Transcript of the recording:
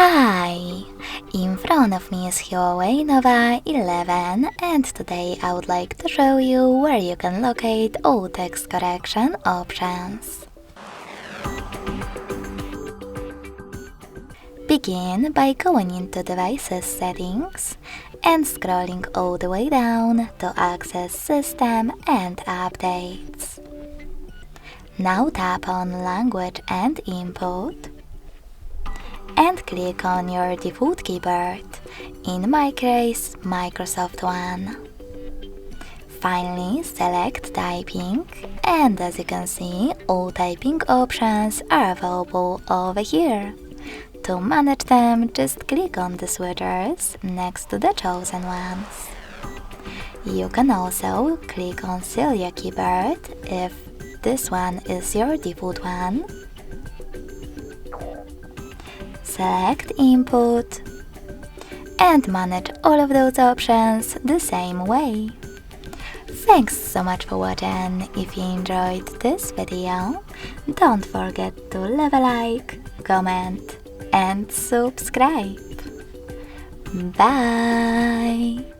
Hi! In front of me is Huawei Nova 11 and today I would like to show you where you can locate all text correction options. Begin by going into Devices Settings and scrolling all the way down to access System and Updates. Now tap on Language and Input and click on your default keyboard, in my case Microsoft One. Finally select Typing, and as you can see, all typing options are available over here. To manage them, just click on the switchers next to the chosen ones. You can also click on Seal Your Keyboard if this one is your default one. Select Input and manage all of those options the same way. Thanks so much for watching. If you enjoyed this video, don't forget to leave a like, comment and subscribe. Bye!